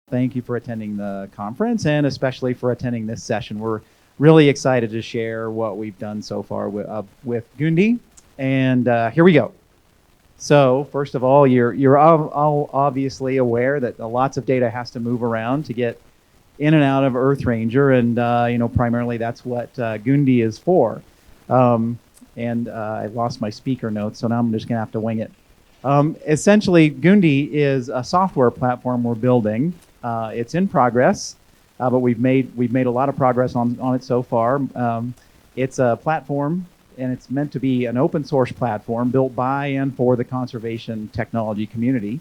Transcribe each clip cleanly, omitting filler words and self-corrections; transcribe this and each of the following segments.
Thank you for attending the conference and especially for attending this session. We're really excited to share what we've done so far with Gundi. And here we go. So first of all, you're all obviously aware that lots of data has to move around to get in and out of EarthRanger, and primarily that's what Gundi is for. I lost my speaker notes, so now I'm just gonna have to wing it. Essentially, Gundi is a software platform we're building. It's in progress, but we've made a lot of progress on it so far. It's a platform, and it's meant to be an open source platform built by and for the conservation technology community.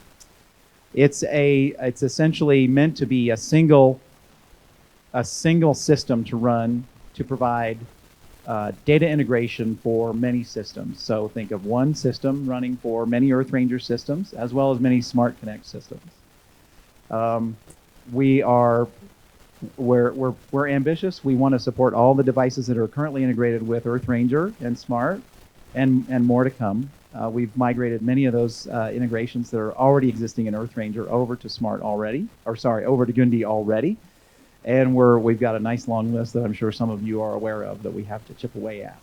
It's essentially meant to be a single system to run to provide data integration for many systems. So think of one system running for many EarthRanger systems as well as many Smart Connect systems. We're ambitious. We want to support all the devices that are currently integrated with EarthRanger and Smart, and more to come. We've migrated many of those integrations that are already existing in EarthRanger over to over to Gundi already. And we've got a nice long list that I'm sure some of you are aware of that we have to chip away at.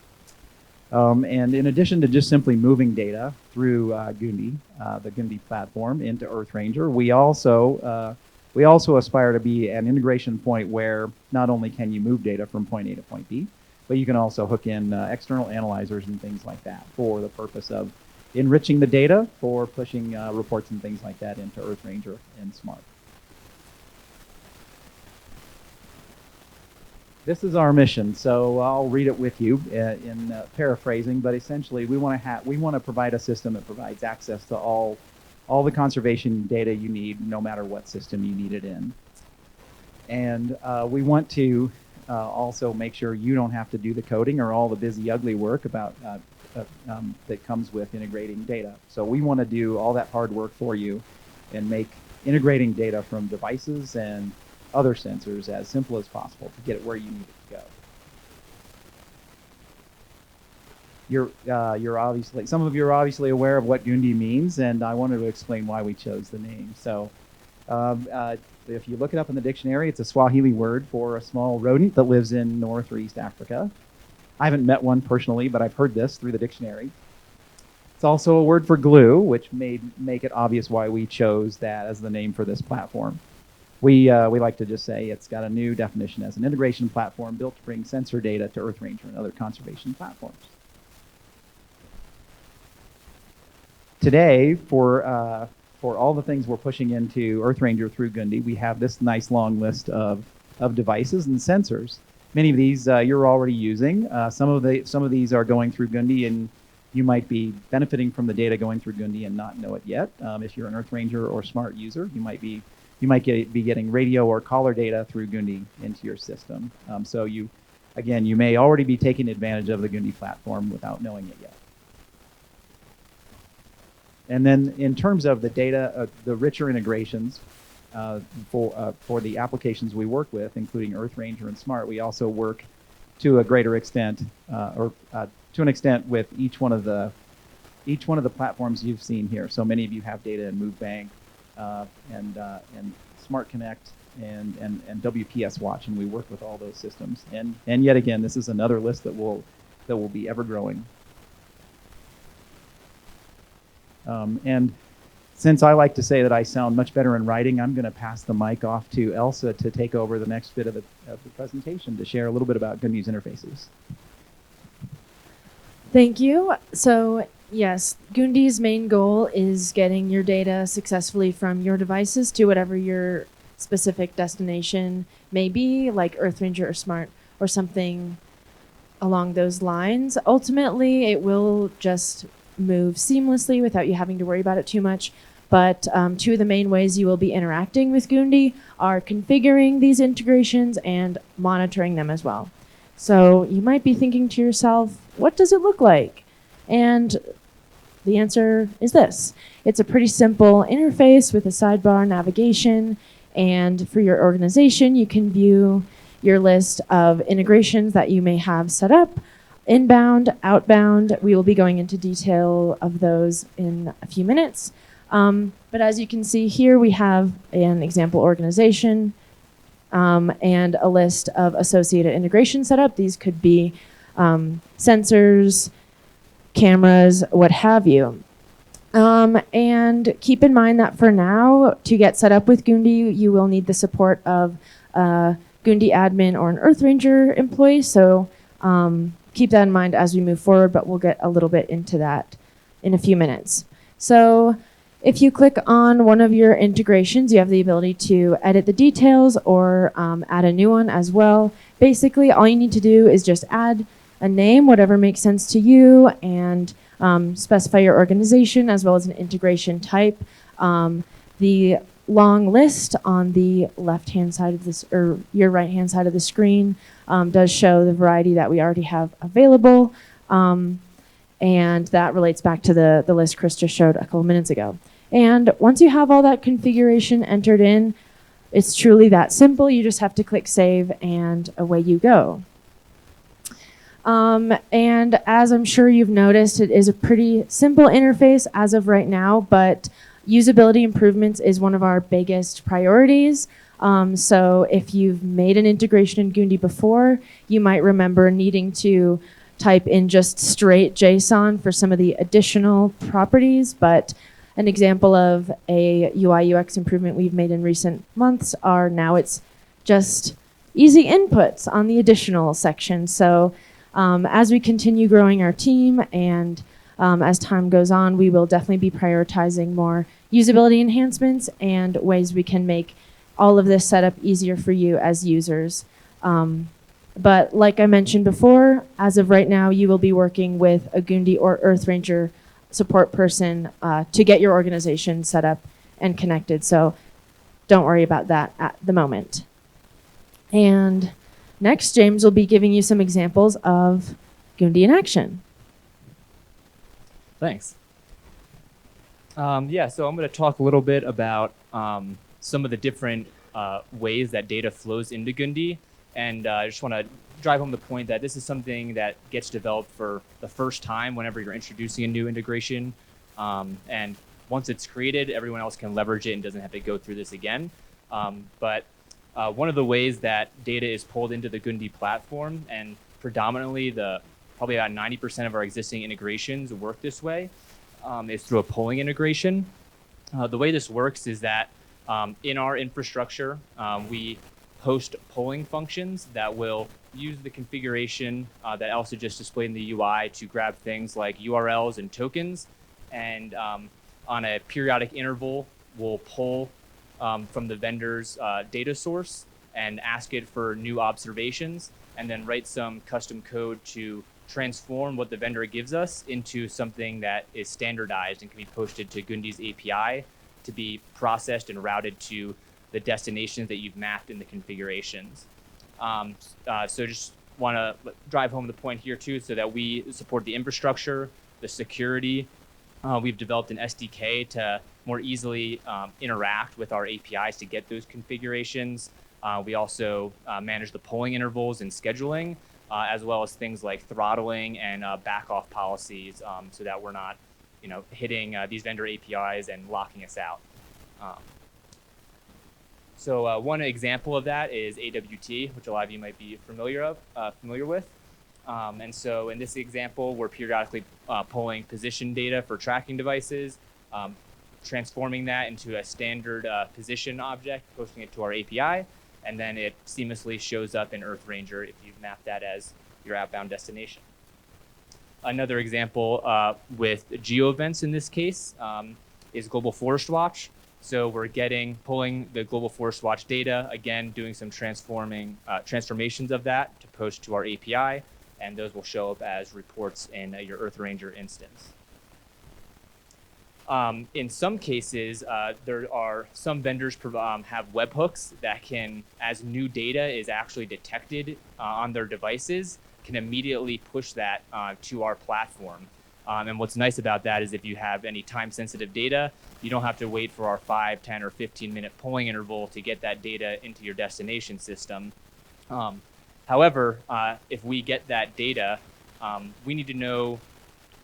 And in addition to just simply moving data through Gundi, the Gundi platform, into EarthRanger, we also aspire to be an integration point where not only can you move data from point A to point B, but you can also hook in external analyzers and things like that for the purpose of enriching the data for pushing reports and things like that into EarthRanger and Smart. This is our mission, so I'll read it with you in paraphrasing, but essentially we want to provide a system that provides access to all the conservation data you need, no matter what system you need it in. And we want to also make sure you don't have to do the coding or all the busy, ugly work about that comes with integrating data. So we want to do all that hard work for you and make integrating data from devices and other sensors as simple as possible to get it where you need it to go. Some of you are obviously aware of what Gundi means, and I wanted to explain why we chose the name. So if you look it up in the dictionary, it's a Swahili word for a small rodent that lives in North or East Africa. I haven't met one personally, but I've heard this through the dictionary. It's also a word for glue, which make it obvious why we chose that as the name for this platform. We like to just say it's got a new definition as an integration platform built to bring sensor data to EarthRanger and other conservation platforms. Today, for all the things we're pushing into EarthRanger through Gundi, we have this nice long list of devices and sensors. Many of these you're already using. Some of these are going through Gundi, and you might be benefiting from the data going through Gundi and not know it yet. If you're an EarthRanger or Smart user, you might be getting radio or caller data through Gundi into your system. So you may already be taking advantage of the Gundi platform without knowing it yet. And then in terms of the data, the richer integrations for the applications we work with, including EarthRanger and Smart, we also work to a greater extent, to an extent with each one of the platforms you've seen here. So many of you have data in Movebank, and Smart Connect and WPS Watch, and we work with all those systems. And yet again, this is another list that will be ever growing. And since I like to say that I sound much better in writing, I'm going to pass the mic off to Elsa to take over the next bit of the presentation to share a little bit about Gundi's interfaces. Thank you. So yes, Gundi's main goal is getting your data successfully from your devices to whatever your specific destination may be, like EarthRanger or Smart or something along those lines. Ultimately, it will just move seamlessly without you having to worry about it too much. But two of the main ways you will be interacting with Gundi are configuring these integrations and monitoring them as well. So you might be thinking to yourself, what does it look like? And the answer is this. It's a pretty simple interface with a sidebar navigation, and for your organization, you can view your list of integrations that you may have set up, inbound, outbound. We will be going into detail of those in a few minutes. But as you can see here, we have an example organization and a list of associated integration setup. These could be sensors, cameras, what have you. And keep in mind that for now, to get set up with Gundi, you will need the support of a Gundi admin or an EarthRanger employee. So keep that in mind as we move forward, but we'll get a little bit into that in a few minutes. So if you click on one of your integrations, you have the ability to edit the details or add a new one as well. Basically, all you need to do is just add a name, whatever makes sense to you, and specify your organization as well as an integration type. The long list on the left-hand side of this, or your right-hand side of the screen, does show the variety that we already have available. And that relates back to the list Chris just showed a couple minutes ago. And once you have all that configuration entered in, it's truly that simple. You just have to click save and away you go. And as I'm sure you've noticed, it is a pretty simple interface as of right now, but usability improvements is one of our biggest priorities. So if you've made an integration in Gundi before, you might remember needing to type in just straight JSON for some of the additional properties, but an example of a UI UX improvement we've made in recent months are now it's just easy inputs on the additional section. So as we continue growing our team and as time goes on, we will definitely be prioritizing more usability enhancements and ways we can make all of this setup easier for you as users. But like I mentioned before, as of right now, you will be working with a Gundi or EarthRanger support person to get your organization set up and connected. So don't worry about that at the moment. And next, James will be giving you some examples of Gundi in action. Thanks. Yeah, so I'm going to talk a little bit about some of the different ways that data flows into Gundi. And I just want to drive home the point that this is something that gets developed for the first time whenever you're introducing a new integration. And once it's created, everyone else can leverage it and doesn't have to go through this again. But one of the ways that data is pulled into the Gundi platform, and predominantly probably about 90% of our existing integrations work this way, is through a polling integration. The way this works is that in our infrastructure, we host polling functions that will use the configuration that also just displayed in the UI to grab things like URLs and tokens. And on a periodic interval, we'll pull from the vendor's data source and ask it for new observations, and then write some custom code to transform what the vendor gives us into something that is standardized and can be posted to Gundi's API to be processed and routed to the destinations that you've mapped in the configurations. So just want to drive home the point here too, so that we support the infrastructure, the security. We've developed an SDK to more easily interact with our APIs to get those configurations. We also manage the polling intervals and scheduling, as well as things like throttling and back-off policies, so that we're not, hitting these vendor APIs and locking us out. So one example of that is AWT, which a lot of you might be familiar with. And so in this example, we're periodically pulling position data for tracking devices, transforming that into a standard position object, posting it to our API, and then it seamlessly shows up in EarthRanger if you've mapped that as your outbound destination. Another example with geo events in this case is Global Forest Watch. So we're pulling the Global Forest Watch data, again, doing some transformations of that to post to our API, and those will show up as reports in your EarthRanger instance. In some cases, there are some vendors have webhooks that can, as new data is actually detected on their devices, can immediately push that to our platform. And what's nice about that is if you have any time-sensitive data, you don't have to wait for our 5, 10, or 15-minute polling interval to get that data into your destination system. However, if we get that data, we need to know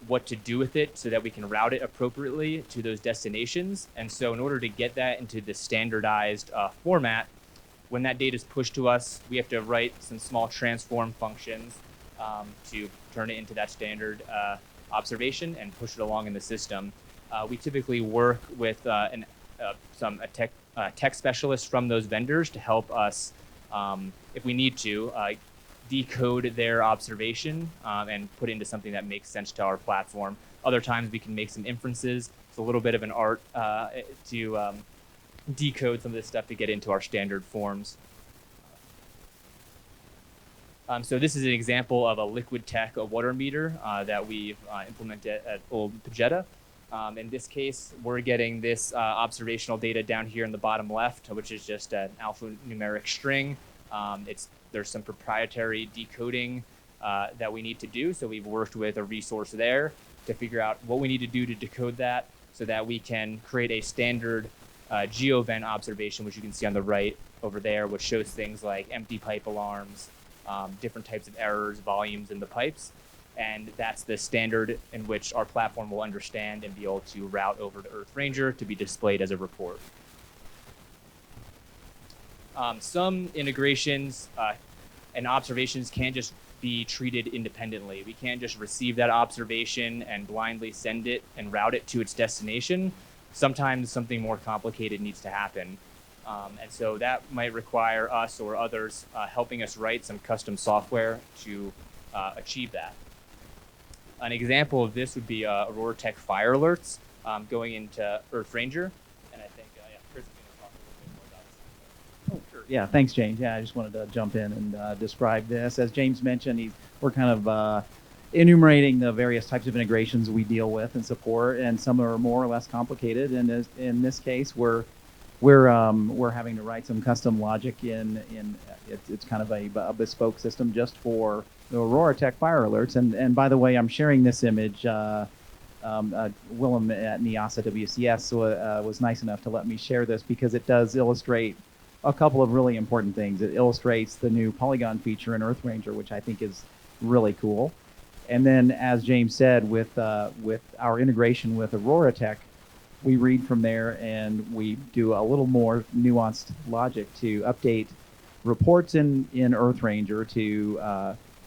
what to do with it so that we can route it appropriately to those destinations. And so in order to get that into the standardized format, when that data is pushed to us, we have to write some small transform functions to turn it into that standard observation and push it along in the system. We typically work with some tech specialists from those vendors to help us, if we need to, decode their observation and put it into something that makes sense to our platform. Other times we can make some inferences. It's a little bit of an art to decode some of this stuff to get into our standard forms. So this is an example of a liquid tech, a water meter that we've implemented at Old Pagetta. In this case, we're getting this observational data down here in the bottom left, which is just an alphanumeric string. There's some proprietary decoding that we need to do. So we've worked with a resource there to figure out what we need to do to decode that so that we can create a standard geovent observation, which you can see on the right over there, which shows things like empty pipe alarms, different types of errors, volumes in the pipes. And that's the standard in which our platform will understand and be able to route over to EarthRanger to be displayed as a report. Some integrations and observations can't just be treated independently. We can't just receive that observation and blindly send it and route it to its destination. Sometimes something more complicated needs to happen. And so that might require us or others helping us write some custom software to achieve that. An example of this would be Aurora Tech fire alerts going into EarthRanger. And I think Chris is going to talk a little bit more about this. Oh, sure. Yeah, thanks, James. Yeah, I just wanted to jump in and describe this. As James mentioned, we're kind of enumerating the various types of integrations we deal with and support, and some are more or less complicated. And in this case, we're having to write some custom logic it's kind of a bespoke system just for the Aurora Tech fire alerts. And by the way, I'm sharing this image. Willem at NIASA WCS was nice enough to let me share this because it does illustrate a couple of really important things. It illustrates the new polygon feature in EarthRanger, which I think is really cool. And then, as James said, with our integration with Aurora Tech, we read from there and we do a little more nuanced logic to update reports in EarthRanger to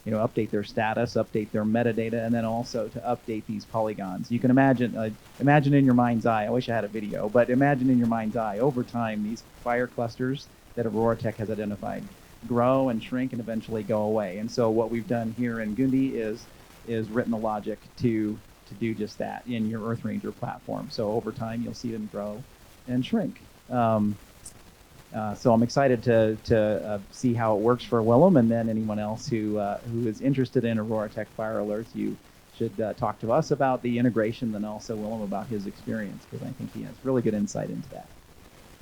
update their status, update their metadata, and then also to update these polygons. You can imagine in your mind's eye, I wish I had a video, but imagine in your mind's eye, over time, these fire clusters that Aurora Tech has identified grow and shrink and eventually go away. And so what we've done here in Gundi is written the logic to do just that in your EarthRanger platform. So over time, you'll see them grow and shrink. So I'm excited to see how it works for Willem, and then anyone else who is interested in Aurora Tech fire alerts, you should talk to us about the integration, then also Willem about his experience, because I think he has really good insight into that.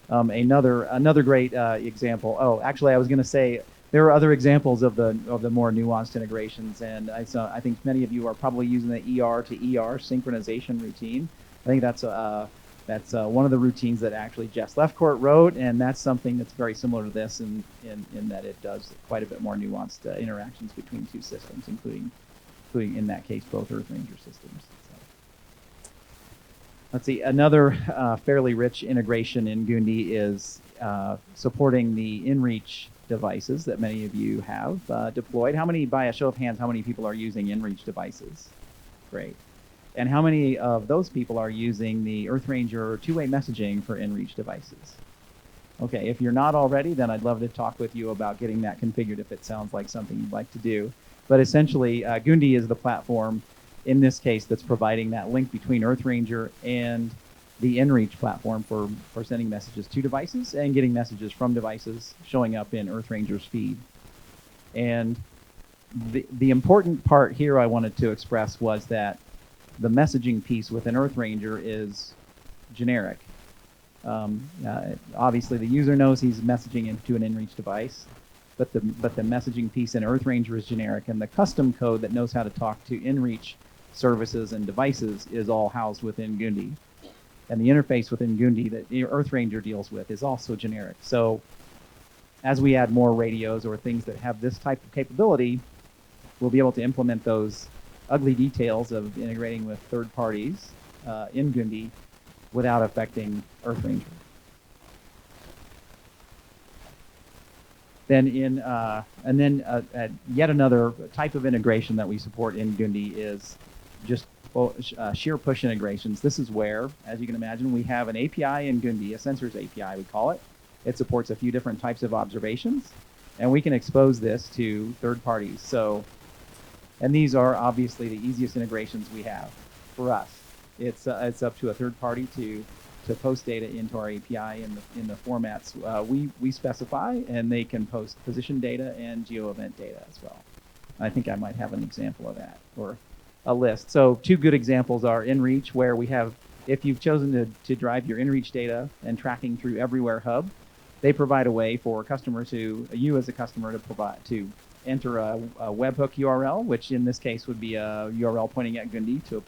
Another great example. Oh, actually, I was going to say there are other examples of the more nuanced integrations, and I think many of you are probably using the ER to ER synchronization routine. I think that's one of the routines that actually Jess Lefcourt wrote, and that's something that's very similar to this in that it does quite a bit more nuanced interactions between two systems, including in that case both EarthRanger systems. So. Let's see, another fairly rich integration in Gundi is supporting the InReach devices that many of you have deployed. By a show of hands, how many people are using InReach devices? Great. And how many of those people are using the EarthRanger two-way messaging for InReach devices? Okay, if you're not already, then I'd love to talk with you about getting that configured if it sounds like something you'd like to do. But essentially, Gundi is the platform, in this case, that's providing that link between EarthRanger and the InReach platform for sending messages to devices and getting messages from devices showing up in EarthRanger's feed. And the important part here I wanted to express was that the messaging piece within EarthRanger is generic. Obviously, the user knows he's messaging into an InReach device, but the messaging piece in EarthRanger is generic, and the custom code that knows how to talk to InReach services and devices is all housed within Gundi. And the interface within Gundi that EarthRanger deals with is also generic. So as we add more radios or things that have this type of capability, we'll be able to implement those ugly details of integrating with third parties in Gundi without affecting EarthRanger. Then yet another type of integration that we support in Gundi is just sheer push integrations. This is where, as you can imagine, we have an API in Gundi, a sensors API we call it. It supports a few different types of observations, and we can expose this to third parties. So, and these are obviously the easiest integrations we have for us. It's up to a third party to post data into our API in the formats we specify, and they can post position data and geo event data as well. I think I might have an example of that, or a list. So two good examples are InReach, where we have, if you've chosen to drive your InReach data and tracking through Everywhere Hub, they provide a way for customers you as a customer to enter a webhook URL, which in this case would be a URL pointing at Gundi to a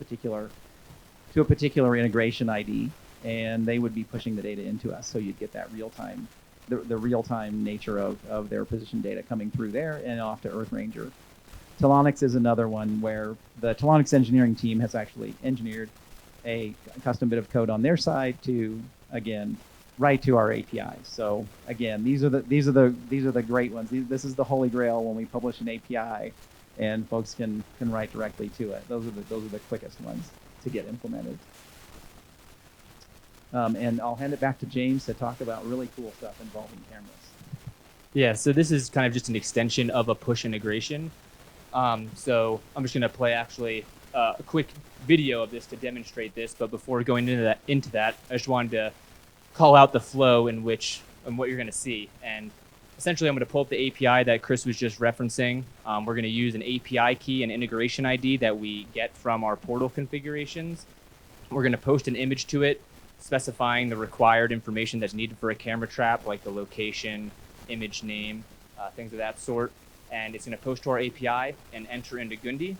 particular integration ID, and they would be pushing the data into us. So you'd get that real-time, the real-time nature of their position data coming through there and off to EarthRanger. Telonix is another one where the Telonix engineering team has actually engineered a custom bit of code on their side to, again, write to our APIs. So again, these are the great ones. This is the holy grail when we publish an API, and folks can write directly to it. Those are the quickest ones to get implemented. And I'll hand it back to James to talk about really cool stuff involving cameras. Yeah, so this is kind of just an extension of a push integration. So I'm just going to play actually a quick video of this to demonstrate this. But before going into that, I just wanted to call out the flow in what you're going to see. And essentially, I'm going to pull up the API that Chris was just referencing. We're going to use an API key and integration ID that we get from our portal configurations. We're going to post an image to it, specifying the required information that's needed for a camera trap, like the location, image name, things of that sort. And it's going to post to our API and enter into Gundi.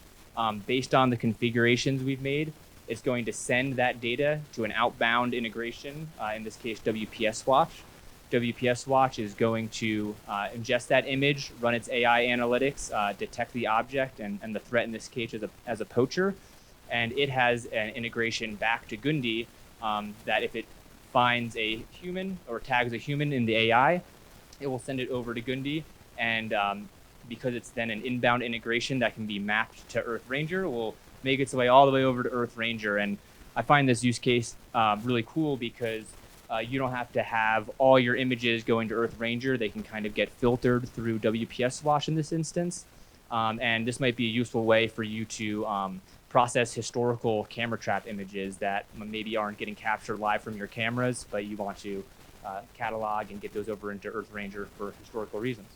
Based on the configurations we've made, it's going to send that data to an outbound integration, in this case, WPS Watch. WPS Watch is going to ingest that image, run its AI analytics, detect the object and the threat in this case as a poacher. And it has an integration back to Gundi that if it finds a human or tags a human in the AI, it will send it over to Gundi. And because it's then an inbound integration that can be mapped to EarthRanger, will make its way all the way over to EarthRanger. And I find this use case really cool because you don't have to have all your images going to EarthRanger. They can kind of get filtered through WPS Watch in this instance. And this might be a useful way for you to process historical camera trap images that maybe aren't getting captured live from your cameras, but you want to catalog and get those over into EarthRanger for historical reasons.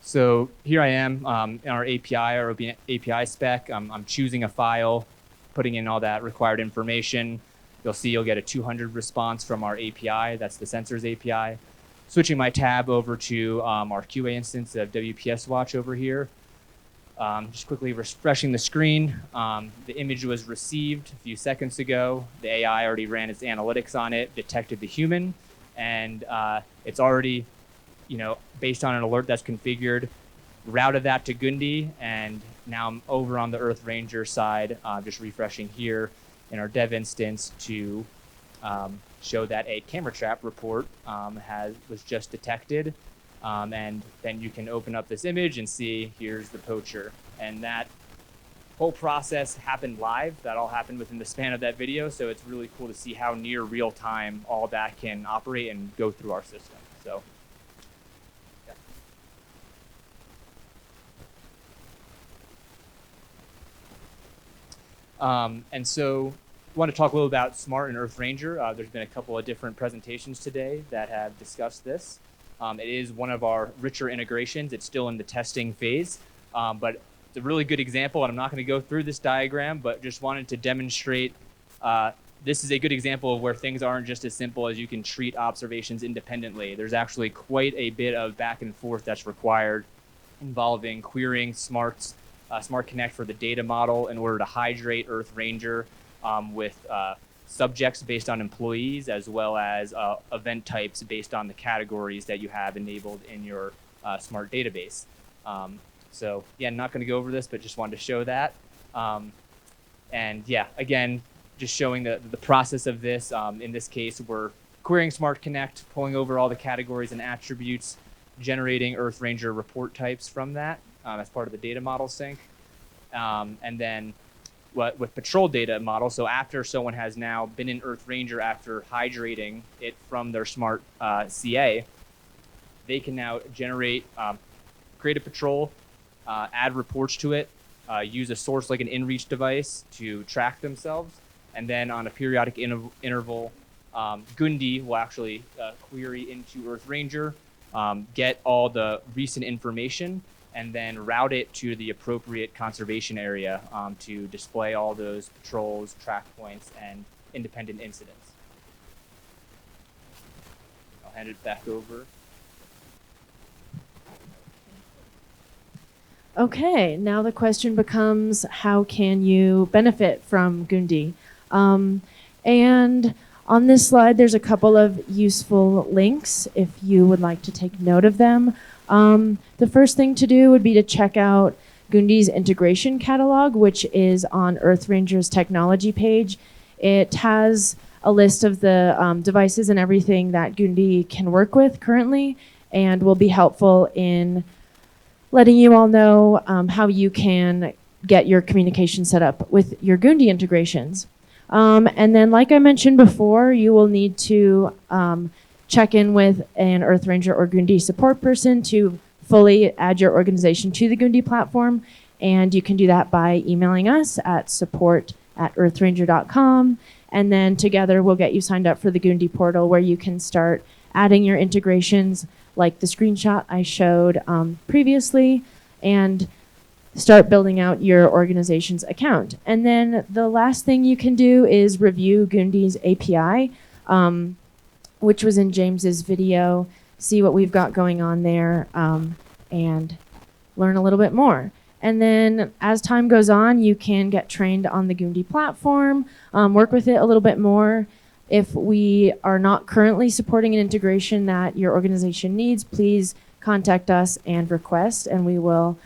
So here I am in our API, our API spec. I'm choosing a file, putting in all that required information. You'll see you'll get a 200 response from our API. That's the sensors API. Switching my tab over to our QA instance of WPS Watch over here. Just quickly refreshing the screen. The image was received a few seconds ago. The AI already ran its analytics on it, detected the human, and it's already, based on an alert that's configured, routed that to Gundi, and now I'm over on the EarthRanger side, just refreshing here in our dev instance to show that a camera trap report was just detected. And then you can open up this image and see here's the poacher. And that whole process happened live. That all happened within the span of that video. So it's really cool to see how near real time all that can operate and go through our system. So. And so I want to talk a little about SMART and EarthRanger. There's been a couple of different presentations today that have discussed this. It is one of our richer integrations. It's still in the testing phase, but it's a really good example. And I'm not going to go through this diagram, but just wanted to demonstrate this is a good example of where things aren't just as simple as you can treat observations independently. There's actually quite a bit of back and forth that's required involving querying Smart Connect for the data model in order to hydrate EarthRanger with subjects based on employees, as well as event types based on the categories that you have enabled in your SMART database. So yeah, I'm not going to go over this, but just wanted to show that. And yeah, again, just showing the process of this. In this case, we're querying Smart Connect, pulling over all the categories and attributes, generating EarthRanger report types from that as part of the data model sync. And then with patrol data model, so after someone has now been in EarthRanger after hydrating it from their Smart CA, they can now generate, create a patrol, add reports to it, use a source like an inReach device to track themselves, and then on a periodic interval, Gundi will actually query into EarthRanger, get all the recent information, and then route it to the appropriate conservation area to display all those patrols, track points, and independent incidents. I'll hand it back over. Okay, now the question becomes, how can you benefit from Gundi? And on this slide, there's a couple of useful links if you would like to take note of them. The first thing to do would be to check out Gundi's integration catalog, which is on EarthRanger's technology page. It has a list of the devices and everything that Gundi can work with currently, and will be helpful in letting you all know how you can get your communication set up with your Gundi integrations. And then, like I mentioned before, you will need to check in with an EarthRanger or Gundi support person to fully add your organization to the Gundi platform. And you can do that by emailing us at support@earthranger.com. And then together we'll get you signed up for the Gundi portal, where you can start adding your integrations like the screenshot I showed previously, and start building out your organization's account. And then the last thing you can do is review Gundi's API, which was in James's video, see what we've got going on there, and learn a little bit more. And then as time goes on, you can get trained on the Gundi platform, work with it a little bit more. If we are not currently supporting an integration that your organization needs, please contact us and request, and we will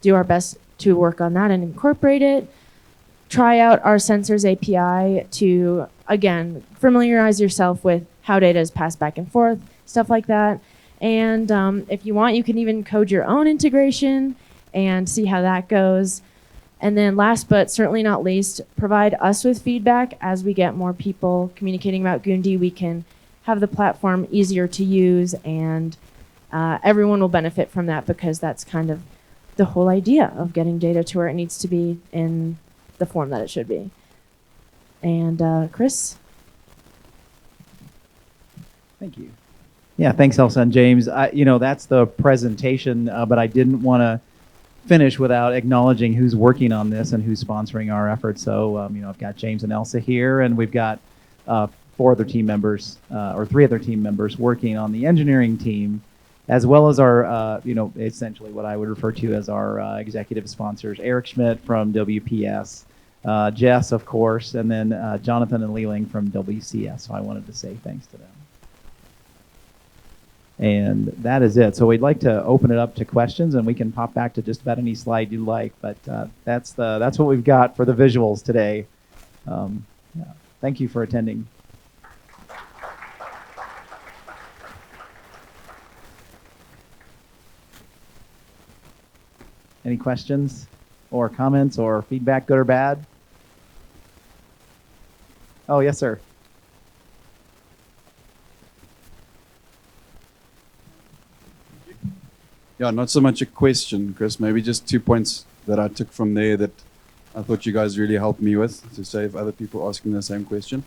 do our best to work on that and incorporate it. Try out our sensors API to, again, familiarize yourself with how data is passed back and forth, stuff like that. And if you want, you can even code your own integration and see how that goes. And then last but certainly not least, provide us with feedback. As we get more people communicating about Gundi, we can have the platform easier to use, and everyone will benefit from that, because that's kind of the whole idea of getting data to where it needs to be in the form that it should be. And Chris? Thank you. Yeah, thanks, Elsa and James. That's the presentation, but I didn't want to finish without acknowledging who's working on this and who's sponsoring our efforts. So, I've got James and Elsa here, and we've got 4 other team members, or 3 other team members working on the engineering team, as well as our, essentially what I would refer to as our executive sponsors, Eric Schmidt from WPS, Jess, of course, and then Jonathan and Leeling from WCS. So I wanted to say thanks to them. And that is it. So we'd like to open it up to questions, and we can pop back to just about any slide you like. But that's what we've got for the visuals today. Thank you for attending. Any questions or comments or feedback, good or bad? Oh, yes, sir. Yeah, not so much a question, Chris. Maybe just 2 points that I took from there that I thought you guys really helped me with, to save other people asking the same question.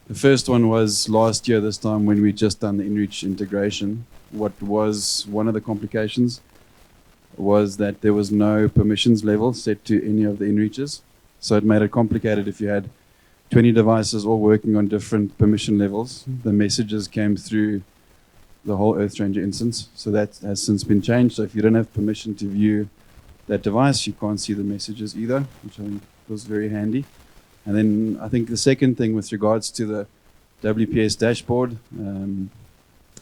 The first one was last year, this time, when we just done the inReach integration. What was one of the complications was that there was no permissions level set to any of the inReaches. So it made it complicated if you had 20 devices all working on different permission levels. The messages came through the whole EarthRanger instance. So that has since been changed. So if you don't have permission to view that device, you can't see the messages either, which I think was very handy. And then I think the second thing with regards to the WPS dashboard,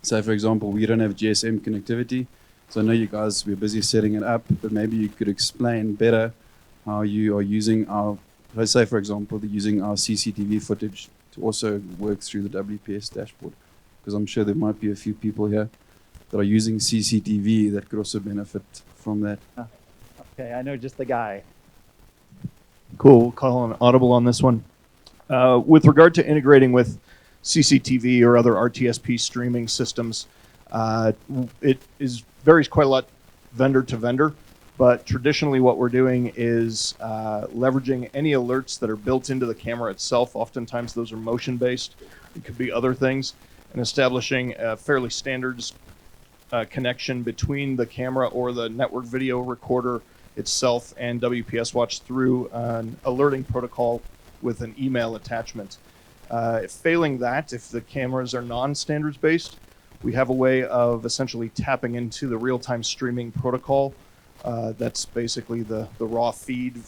so for example, we don't have GSM connectivity. So I know you guys, we're busy setting it up, but maybe you could explain better how you are using our, let's say for example, using our CCTV footage to also work through the WPS dashboard. Because I'm sure there might be a few people here that are using CCTV that could also benefit from that. Okay, I know just the guy. Cool. We'll call on Audible on this one. With regard to integrating with CCTV or other RTSP streaming systems, it varies quite a lot vendor to vendor. But traditionally, what we're doing is leveraging any alerts that are built into the camera itself. Oftentimes, those are motion-based. It could be other things, and establishing a fairly standard connection between the camera or the network video recorder itself and WPS Watch through an alerting protocol with an email attachment. Failing that, if the cameras are non-standards based, we have a way of essentially tapping into the real-time streaming protocol. That's basically the raw feed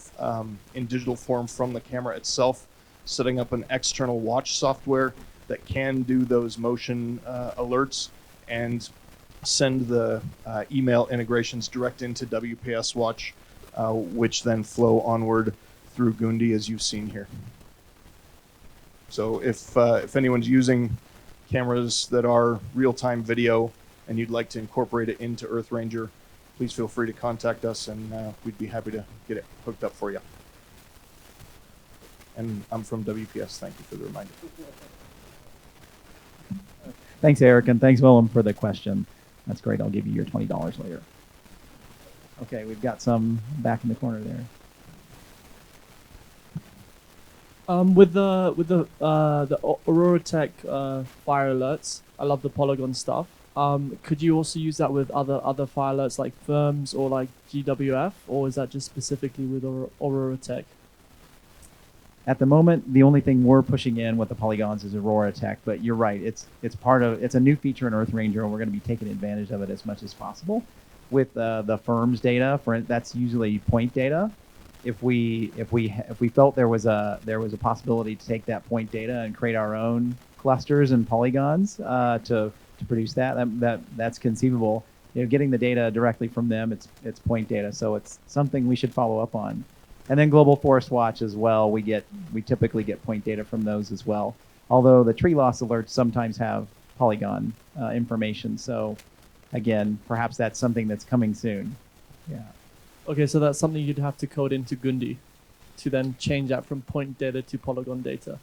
in digital form from the camera itself, setting up an external watch software that can do those motion alerts and send the email integrations direct into WPS Watch, which then flow onward through Gundi, as you've seen here. So if anyone's using cameras that are real-time video and you'd like to incorporate it into EarthRanger, please feel free to contact us, and we'd be happy to get it hooked up for you. And I'm from WPS. Thank you for the reminder. Thanks, Eric, and thanks, Willem, for the question. That's great. I'll give you your $20 later. Okay, we've got some back in the corner there. With the Aurora Tech fire alerts, I love the Polygon stuff. Could you also use that with other fire alerts like firms or like GWF, or is that just specifically with Aurora Tech? At the moment, the only thing we're pushing in with the polygons is Aurora Tech, but you're right. It's a new feature in EarthRanger, and we're going to be taking advantage of it as much as possible. With the firm's data, that's usually point data. If we felt there was a possibility to take that point data and create our own clusters and polygons to produce that's conceivable. Getting the data directly from them, it's point data, so it's something we should follow up on. And then Global Forest Watch as well. We typically get point data from those as well. Although the tree loss alerts sometimes have polygon information. So again, perhaps that's something that's coming soon. Yeah. Okay, so that's something you'd have to code into Gundi to then change that from point data to polygon data.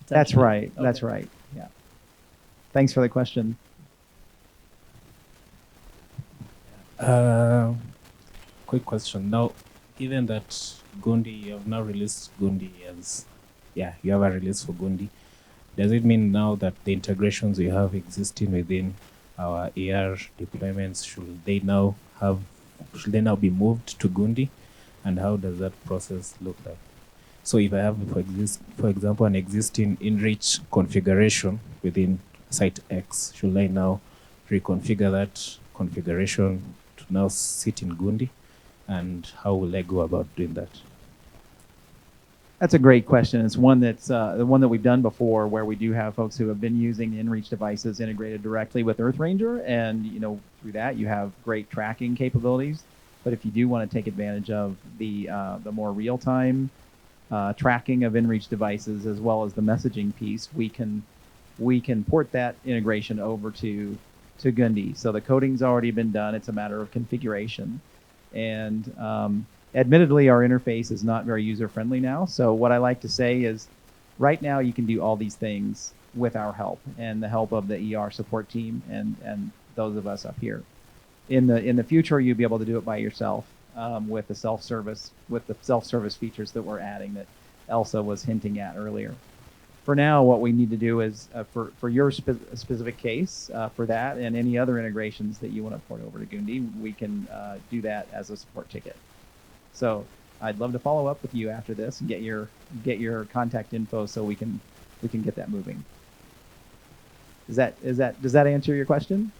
That's right. Okay. That's right. Yeah. Thanks for the question. Quick question. Now, given that Gundi, you have now released Gundi as, you have a release for Gundi. Does it mean now that the integrations we have existing within our AR deployments, should they now be moved to Gundi? And how does that process look like? So if I have, for example, an existing InReach configuration within site X, should I now reconfigure that configuration to now sit in Gundi? And how will I go about doing that? That's a great question. It's one that's the one that we've done before, where we do have folks who have been using InReach devices integrated directly with EarthRanger, and through that you have great tracking capabilities. But if you do want to take advantage of the more real-time tracking of InReach devices as well as the messaging piece, we can port that integration over to Gundi. So the coding's already been done. It's a matter of configuration. And admittedly, our interface is not very user-friendly now. So what I like to say is, right now you can do all these things with our help and the help of the ER support team and those of us up here. In the future, you'll be able to do it by yourself with the self-service features that we're adding that Elsa was hinting at earlier. For now, what we need to do is, for your specific case, for that and any other integrations that you want to port over to Gundi, we can do that as a support ticket. So I'd love to follow up with you after this and get your contact info so we can get that moving. Does that answer your question?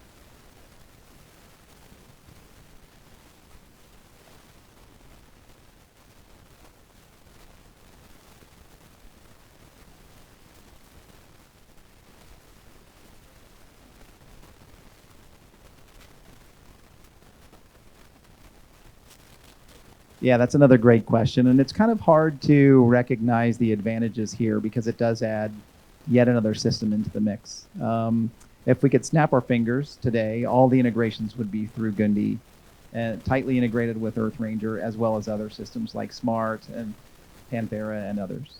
Yeah, that's another great question. And it's kind of hard to recognize the advantages here because it does add yet another system into the mix. If we could snap our fingers today, all the integrations would be through Gundi and tightly integrated with EarthRanger as well as other systems like SMART and Panthera and others.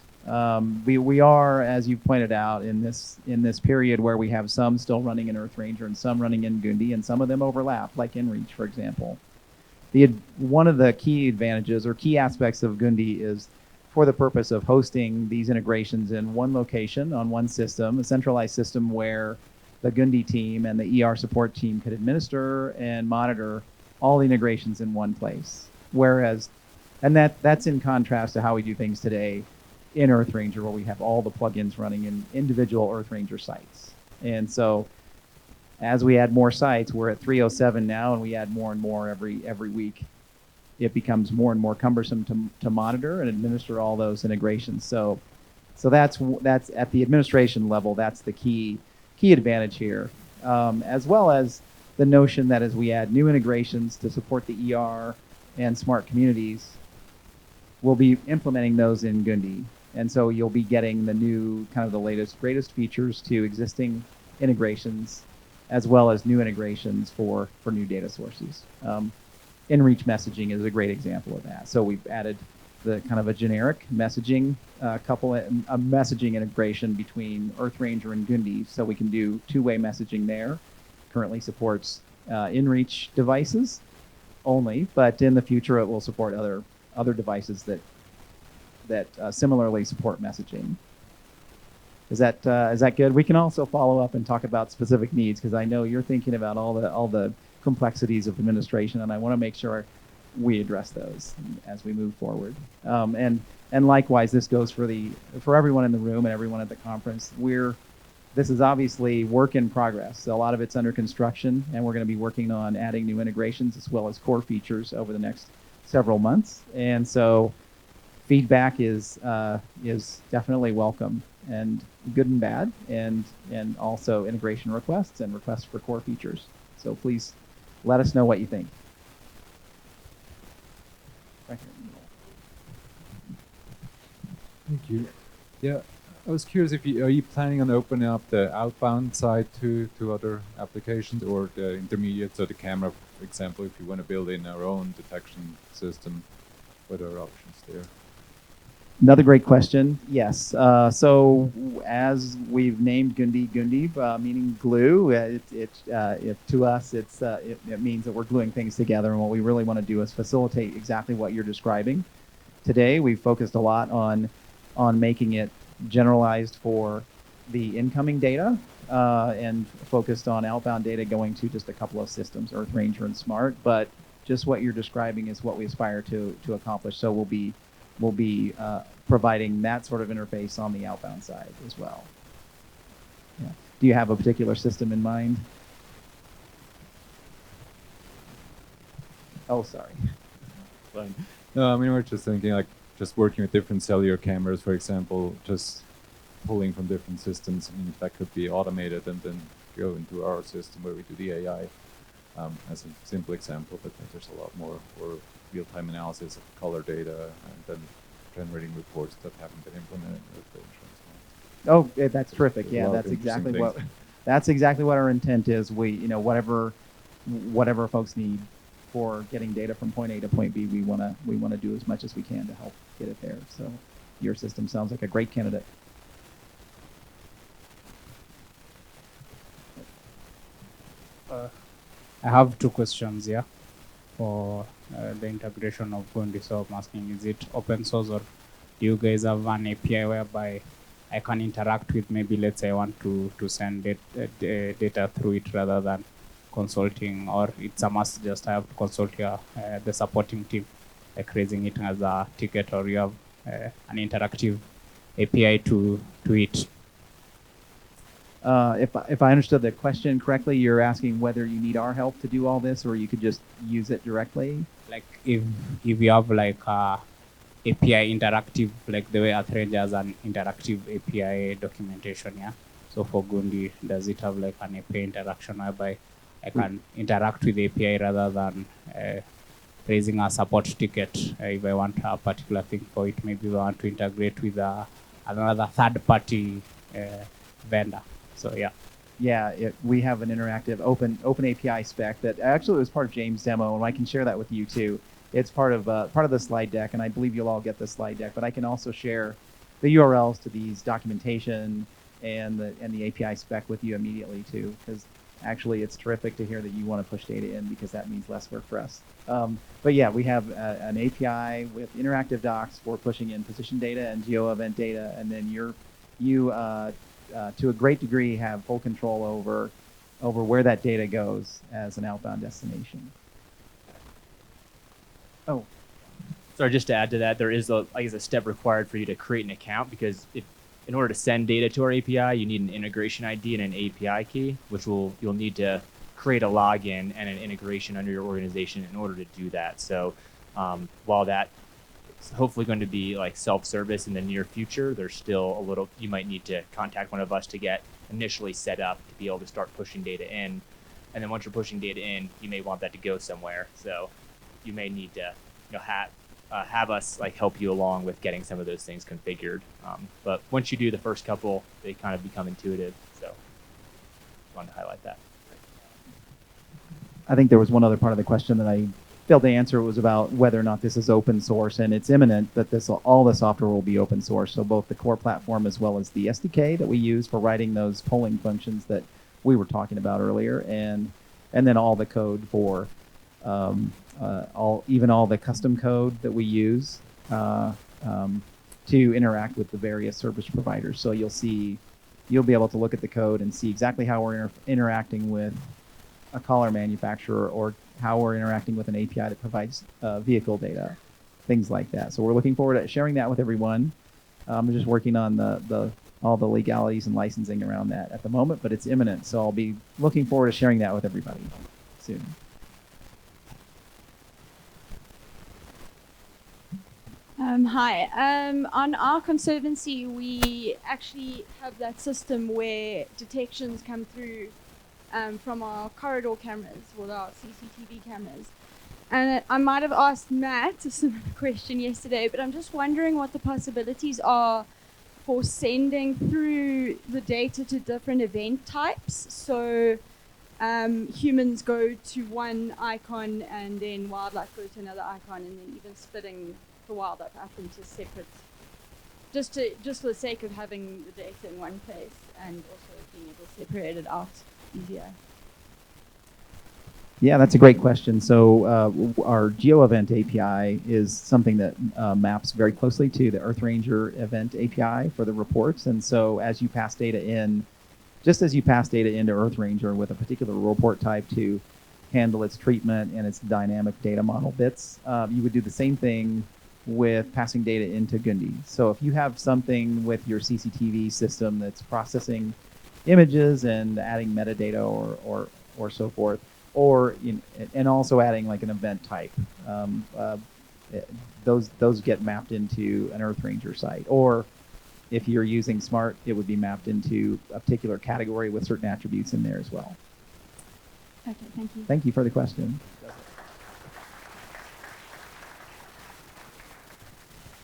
We are, as you pointed out, in this period where we have some still running in EarthRanger and some running in Gundi, and some of them overlap, like InReach, for example. One of the key advantages or key aspects of Gundi is for the purpose of hosting these integrations in one location on one system, a centralized system where the Gundi team and the ER support team could administer and monitor all the integrations in one place. And that's in contrast to how we do things today in EarthRanger, where we have all the plugins running in individual EarthRanger sites. And so as we add more sites, we're at 307 now, and we add more and more every week. It becomes more and more cumbersome to monitor and administer all those integrations. So that's at the administration level. That's the key advantage here, as well as the notion that as we add new integrations to support the ER and smart communities, we'll be implementing those in Gundi. And so you'll be getting the new, kind of the latest, greatest features to existing integrations, as well as new integrations for new data sources. InReach messaging is a great example of that. So we've added the kind of a generic messaging a messaging integration between EarthRanger and Gundi, so we can do two-way messaging there. Currently supports InReach devices only, but in the future it will support other devices that similarly support messaging. Is that good? We can also follow up and talk about specific needs, because I know you're thinking about all the complexities of administration, and I want to make sure we address those as we move forward. And likewise, this goes for everyone in the room and everyone at the conference. This is obviously work in progress. So a lot of it's under construction, and we're going to be working on adding new integrations as well as core features over the next several months. And so feedback is definitely welcome, and good and bad, and also integration requests and requests for core features. So please let us know what you think. Right here in the middle. Thank you. Yeah, I was curious if are you planning on opening up the outbound side to other applications, or the intermediate, so the camera, for example, if you want to build in our own detection system, what are options there? Another great question. Yes. So as we've named Gundi, meaning glue, to us it means that we're gluing things together, and what we really want to do is facilitate exactly what you're describing. Today we've focused a lot on making it generalized for the incoming data, and focused on outbound data going to just a couple of systems, EarthRanger and SMART. But just what you're describing is what we aspire to accomplish. So we'll be providing that sort of interface on the outbound side as well. Yeah. Do you have a particular system in mind? Oh, sorry. Fine. No, I mean, we're just thinking like just working with different cellular cameras, for example, just pulling from different systems. I mean, that could be automated and then go into our system where we do the AI, as a simple example. But there's a lot more for real-time analysis of color data, and then generating reports that haven't been implemented with the insurance company. Oh, that's terrific. Yeah, that's exactly what our intent is. We, whatever folks need for getting data from point A to point B, we want to do as much as we can to help get it there. So your system sounds like a great candidate. I have two questions here for the integration of Gundi. So I'm asking, is it open source, or do you guys have an API whereby I can interact with, maybe let's say I want to send data through it rather than consulting, or it's a must just I have to consult the supporting team, like raising it as a ticket, or you have an interactive API to it? If I understood the question correctly, you're asking whether you need our help to do all this, or you could just use it directly? Like if you have like a API interactive, like the way EarthRanger has an interactive API documentation, yeah? So for Gundi, does it have like an API interaction whereby I can interact with the API rather than raising a support ticket if I want a particular thing for it. Maybe we want to integrate with another third-party vendor. So yeah. Yeah, we have an interactive open API spec that actually was part of James' demo, and I can share that with you too. It's part of the slide deck, and I believe you'll all get the slide deck. But I can also share the URLs to these documentation and the API spec with you immediately too, because actually it's terrific to hear that you want to push data in, because that means less work for us. But yeah, we have an API with interactive docs for pushing in position data and geo event data, and then you to a great degree have full control over where that data goes as an outbound destination. Oh, Sorry, just to add to that, there is a step required for you to create an account, because in order to send data to our API, you need an integration ID and an API key, which you'll need to create a login and an integration under your organization in order to do that. So while that is hopefully going to be like self-service in the near future, there's still you might need to contact one of us to get initially set up to be able to start pushing data in. And then once you're pushing data in, you may want that to go somewhere. So you may need to have us help you along with getting some of those things configured. But once you do the first couple, they kind of become intuitive. So I wanted to highlight that. I think there was one other part of the question that I failed to answer. It was about whether or not this is open source, and it's imminent that all the software will be open source. So both the core platform as well as the SDK that we use for writing those polling functions that we were talking about earlier, and then all the code for all the custom code that we use to interact with the various service providers. So you'll be able to look at the code and see exactly how we're interacting with a collar manufacturer, or how we're interacting with an API that provides vehicle data, things like that. So we're looking forward to sharing that with everyone. I'm just working on all the legalities and licensing around that at the moment, but it's imminent. So I'll be looking forward to sharing that with everybody soon. Hi. On our conservancy, we actually have that system where detections come through from our corridor cameras with our CCTV cameras. And I might have asked Matt a similar question yesterday, but I'm just wondering what the possibilities are for sending through the data to different event types. So humans go to one icon, and then wildlife goes to another icon, and then even splitting the wildlife up into separate, just for the sake of having the data in one place, and also being able to separate it out easier. Yeah, that's a great question. So our Geo Event API is something that maps very closely to the EarthRanger Event API for the reports. And so as you pass data in, just as you pass data into EarthRanger with a particular report type to handle its treatment and its dynamic data model bits, you would do the same thing with passing data into Gundi. So if you have something with your CCTV system that's processing images and adding metadata or so forth, and also adding like an event type, those get mapped into an EarthRanger site. Or if you're using SMART, it would be mapped into a particular category with certain attributes in there as well. Okay, thank you. Thank you for the question.